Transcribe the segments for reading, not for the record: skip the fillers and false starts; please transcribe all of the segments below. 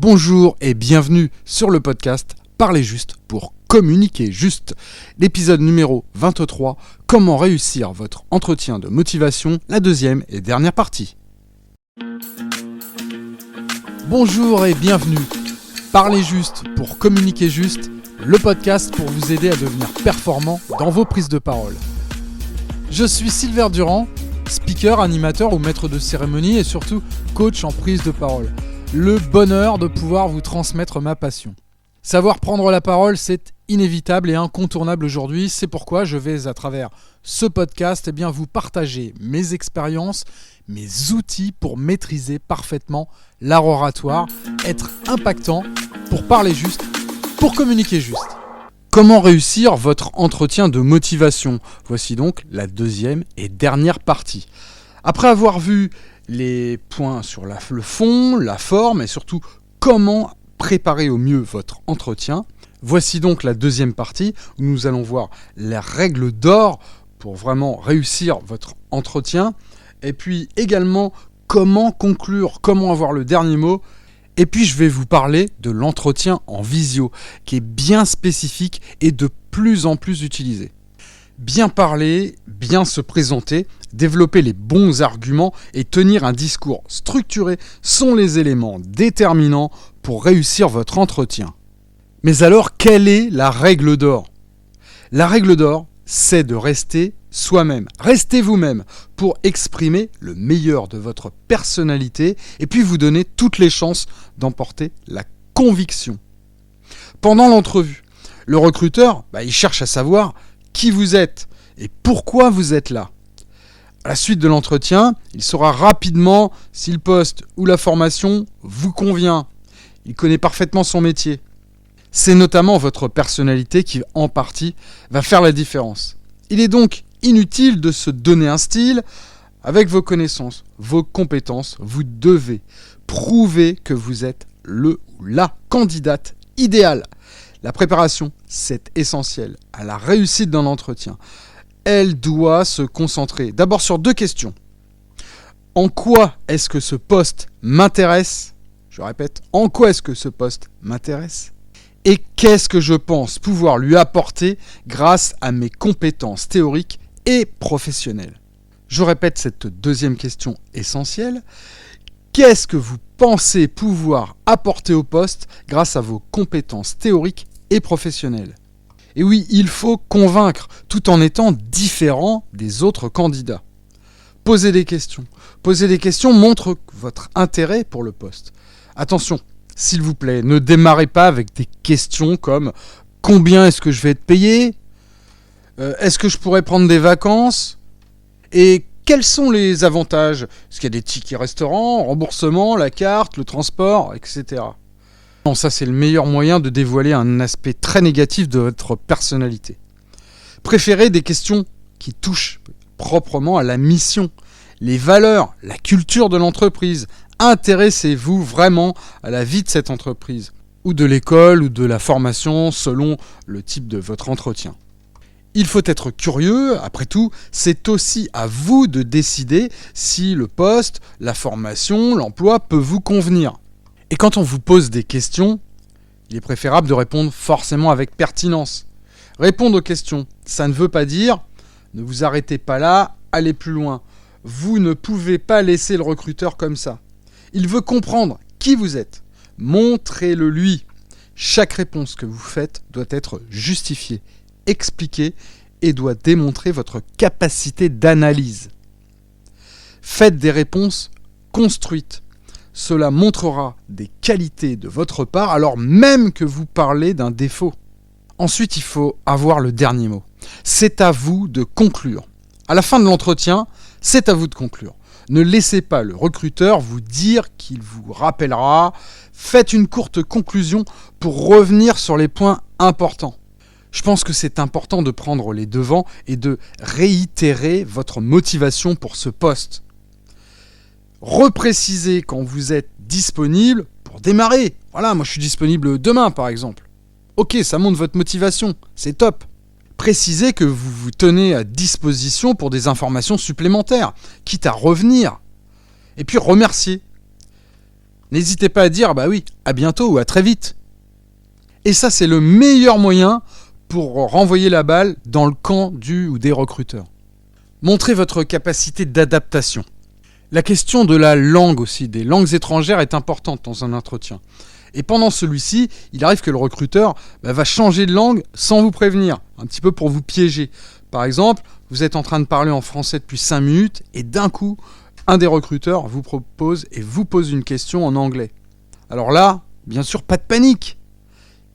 Bonjour et bienvenue sur le podcast Parler juste pour communiquer juste. L'épisode numéro 23, comment réussir votre entretien de motivation, la deuxième et dernière partie. Bonjour et bienvenue. Parler juste pour communiquer juste, le podcast pour vous aider à devenir performant dans vos prises de parole. Je suis Sylvain Durand, speaker, animateur ou maître de cérémonie et surtout coach en prise de parole. Le bonheur de pouvoir vous transmettre ma passion. Savoir prendre la parole, c'est inévitable et incontournable aujourd'hui. C'est pourquoi je vais, à travers ce podcast, vous partager mes expériences, mes outils pour maîtriser parfaitement l'art oratoire, être impactant, pour parler juste, pour communiquer juste. Comment réussir votre entretien de motivation ? Voici donc la deuxième et dernière partie. Après avoir vu les points sur le fond, la forme et surtout comment préparer au mieux votre entretien, voici donc la deuxième partie où nous allons voir les règles d'or pour vraiment réussir votre entretien et puis également comment conclure, comment avoir le dernier mot. Et puis je vais vous parler de l'entretien en visio qui est bien spécifique et de plus en plus utilisé. Bien parler, bien se présenter, développer les bons arguments et tenir un discours structuré sont les éléments déterminants pour réussir votre entretien. Mais alors, quelle est la règle d'or ? La règle d'or, c'est de rester soi-même. Restez vous-même pour exprimer le meilleur de votre personnalité et puis vous donner toutes les chances d'emporter la conviction. Pendant l'entrevue, le recruteur, il cherche à savoir qui vous êtes et pourquoi vous êtes là. À la suite de l'entretien, il saura rapidement si le poste ou la formation vous convient. Il connaît parfaitement son métier. C'est notamment votre personnalité qui, en partie, va faire la différence. Il est donc inutile de se donner un style. Avec vos connaissances, vos compétences, vous devez prouver que vous êtes le ou la candidate idéale. La préparation, c'est essentiel à la réussite d'un entretien. Elle doit se concentrer d'abord sur deux questions. En quoi est-ce que ce poste m'intéresse ? Je répète, en quoi est-ce que ce poste m'intéresse ? Et qu'est-ce que je pense pouvoir lui apporter grâce à mes compétences théoriques et professionnelles ? Je répète cette deuxième question essentielle. Qu'est-ce que vous pensez pouvoir apporter au poste grâce à vos compétences théoriques et professionnelles ? Et oui, il faut convaincre tout en étant différent des autres candidats. Posez des questions. Poser des questions montre votre intérêt pour le poste. Attention, s'il vous plaît, ne démarrez pas avec des questions comme « Combien est-ce que je vais être payé ? Est-ce que je pourrais prendre des vacances ? Et quels sont les avantages ? Est-ce qu'il y a des tickets restaurants, remboursement, la carte, le transport, etc. » Non, ça c'est le meilleur moyen de dévoiler un aspect très négatif de votre personnalité. Préférez des questions qui touchent proprement à la mission, les valeurs, la culture de l'entreprise. Intéressez-vous vraiment à la vie de cette entreprise, ou de l'école, ou de la formation, selon le type de votre entretien. Il faut être curieux, après tout, c'est aussi à vous de décider si le poste, la formation, l'emploi peut vous convenir. Et quand on vous pose des questions, il est préférable de répondre forcément avec pertinence. Répondre aux questions, ça ne veut pas dire « ne vous arrêtez pas là, allez plus loin ». Vous ne pouvez pas laisser le recruteur comme ça. Il veut comprendre qui vous êtes. Montrez-le lui. Chaque réponse que vous faites doit être justifiée, expliquée et doit démontrer votre capacité d'analyse. Faites des réponses construites. Cela montrera des qualités de votre part alors même que vous parlez d'un défaut. Ensuite, il faut avoir le dernier mot. C'est à vous de conclure. À la fin de l'entretien, c'est à vous de conclure. Ne laissez pas le recruteur vous dire qu'il vous rappellera. Faites une courte conclusion pour revenir sur les points importants. Je pense que c'est important de prendre les devants et de réitérer votre motivation pour ce poste. Reprécisez quand vous êtes disponible pour démarrer. Voilà, moi je suis disponible demain par exemple. Ok, ça montre votre motivation, c'est top. Précisez que vous vous tenez à disposition pour des informations supplémentaires, quitte à revenir. Et puis remerciez. N'hésitez pas à dire bah oui, à bientôt ou à très vite. Et ça, c'est le meilleur moyen pour renvoyer la balle dans le camp du ou des recruteurs. Montrez votre capacité d'adaptation. La question de la langue aussi, des langues étrangères, est importante dans un entretien. Et pendant celui-ci, il arrive que le recruteur va changer de langue sans vous prévenir, un petit peu pour vous piéger. Par exemple, vous êtes en train de parler en français depuis 5 minutes et d'un coup, un des recruteurs vous propose et vous pose une question en anglais. Alors là, bien sûr, pas de panique.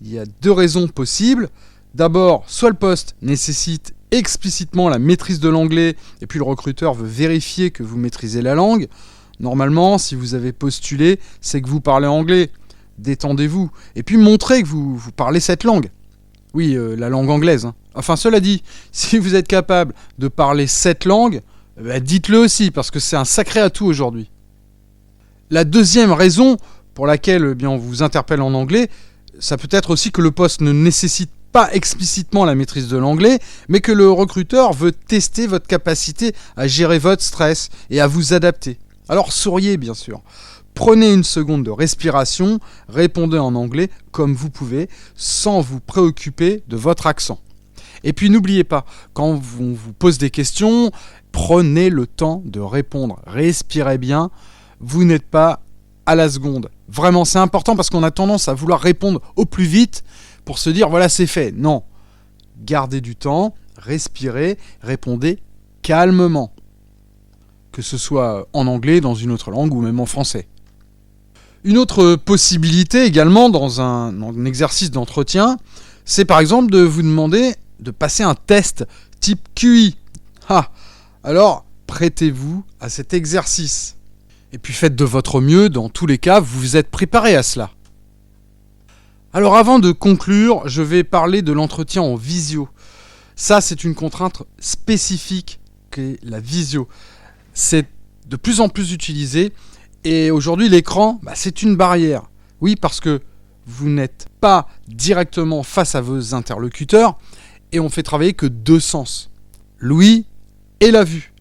Il y a 2 raisons possibles. D'abord, soit le poste nécessite explicitement la maîtrise de l'anglais et puis le recruteur veut vérifier que vous maîtrisez la langue. Normalement, si vous avez postulé, c'est que vous parlez anglais. Détendez-vous. Et puis montrez que vous parlez cette langue. Oui, la langue anglaise. Enfin, cela dit, si vous êtes capable de parler cette langue, dites-le aussi, parce que c'est un sacré atout aujourd'hui. La deuxième raison pour laquelle on vous interpelle en anglais, ça peut être aussi que le poste ne nécessite pas explicitement la maîtrise de l'anglais, mais que le recruteur veut tester votre capacité à gérer votre stress et à vous adapter. Alors souriez bien sûr. Prenez une seconde de respiration, répondez en anglais comme vous pouvez, sans vous préoccuper de votre accent. Et puis n'oubliez pas, quand on vous pose des questions, prenez le temps de répondre. Respirez bien, vous n'êtes pas à la seconde. Vraiment, c'est important parce qu'on a tendance à vouloir répondre au plus vite pour se dire voilà, c'est fait. Non, gardez du temps, respirez, répondez calmement. Que ce soit en anglais, dans une autre langue ou même en français. Une autre possibilité également dans un exercice d'entretien, c'est par exemple de vous demander de passer un test type QI. Alors, prêtez-vous à cet exercice. Et puis faites de votre mieux, dans tous les cas, vous vous êtes préparé à cela. Alors avant de conclure, je vais parler de l'entretien en visio. Ça, c'est une contrainte spécifique qu'est la visio. C'est de plus en plus utilisé. Et aujourd'hui, l'écran, c'est une barrière. Oui, parce que vous n'êtes pas directement face à vos interlocuteurs et on fait travailler que 2 sens, l'ouïe et la vue.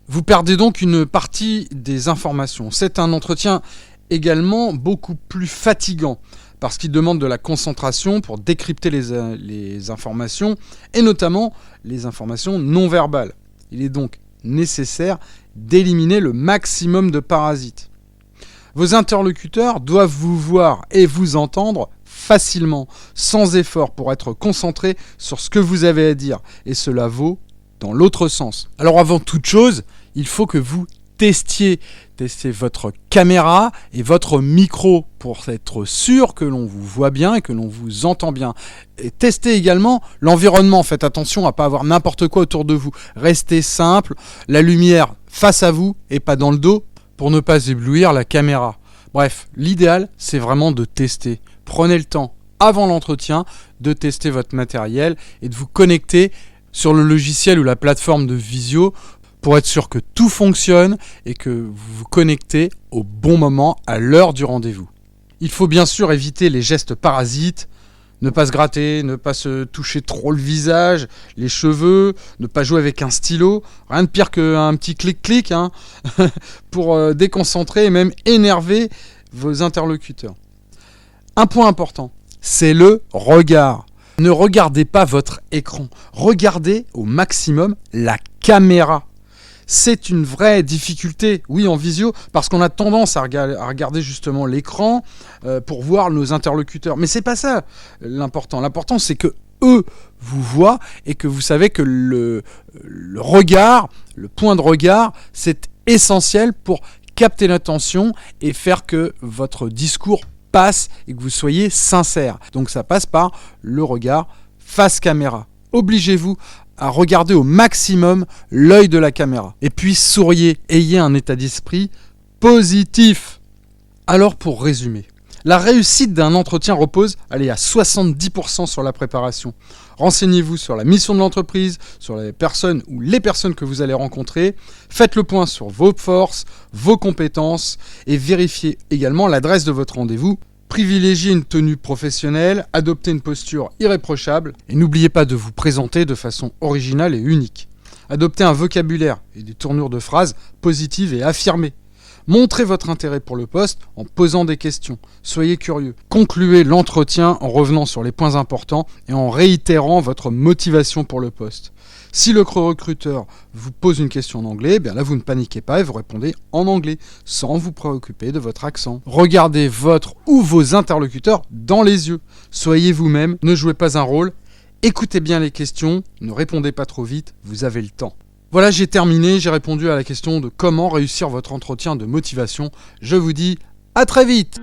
Vous perdez donc une partie des informations. C'est un entretien également beaucoup plus fatigant parce qu'il demande de la concentration pour décrypter les informations et notamment les informations non verbales. Il est donc nécessaire d'éliminer le maximum de parasites. Vos interlocuteurs doivent vous voir et vous entendre facilement, sans effort, pour être concentrés sur ce que vous avez à dire. Et cela vaut dans l'autre sens. Alors avant toute chose, il faut que vous testiez votre caméra et votre micro pour être sûr que l'on vous voit bien et que l'on vous entend bien. Et testez également l'environnement. Faites attention à ne pas avoir n'importe quoi autour de vous. Restez simple, la lumière face à vous et pas dans le dos, pour ne pas éblouir la caméra. Bref, l'idéal, c'est vraiment de tester. Prenez le temps, avant l'entretien, de tester votre matériel et de vous connecter sur le logiciel ou la plateforme de visio pour être sûr que tout fonctionne et que vous vous connectez au bon moment, à l'heure du rendez-vous. Il faut bien sûr éviter les gestes parasites, ne pas se gratter, ne pas se toucher trop le visage, les cheveux, ne pas jouer avec un stylo. Rien de pire qu'un petit clic-clic pour déconcentrer et même énerver vos interlocuteurs. Un point important, c'est le regard. Ne regardez pas votre écran, regardez au maximum la caméra. C'est une vraie difficulté, oui, en visio, parce qu'on a tendance à regarder justement l'écran pour voir nos interlocuteurs. Mais c'est pas ça l'important. L'important, c'est que eux vous voient et que vous savez que le regard, le point de regard, c'est essentiel pour capter l'attention et faire que votre discours passe et que vous soyez sincère. Donc ça passe par le regard face caméra. Obligez-vous à regarder au maximum l'œil de la caméra. Et puis souriez, ayez un état d'esprit positif. Alors pour résumer, la réussite d'un entretien repose à 70% sur la préparation. Renseignez-vous sur la mission de l'entreprise, sur les personnes ou les personnes que vous allez rencontrer. Faites le point sur vos forces, vos compétences et vérifiez également l'adresse de votre rendez-vous. Privilégiez une tenue professionnelle, adoptez une posture irréprochable et n'oubliez pas de vous présenter de façon originale et unique. Adoptez un vocabulaire et des tournures de phrases positives et affirmées. Montrez votre intérêt pour le poste en posant des questions. Soyez curieux. Concluez l'entretien en revenant sur les points importants et en réitérant votre motivation pour le poste. Si le recruteur vous pose une question en anglais, là vous ne paniquez pas et vous répondez en anglais, sans vous préoccuper de votre accent. Regardez votre ou vos interlocuteurs dans les yeux. Soyez vous-même, ne jouez pas un rôle. Écoutez bien les questions, ne répondez pas trop vite, vous avez le temps. Voilà, j'ai terminé, j'ai répondu à la question de comment réussir votre entretien de motivation. Je vous dis à très vite!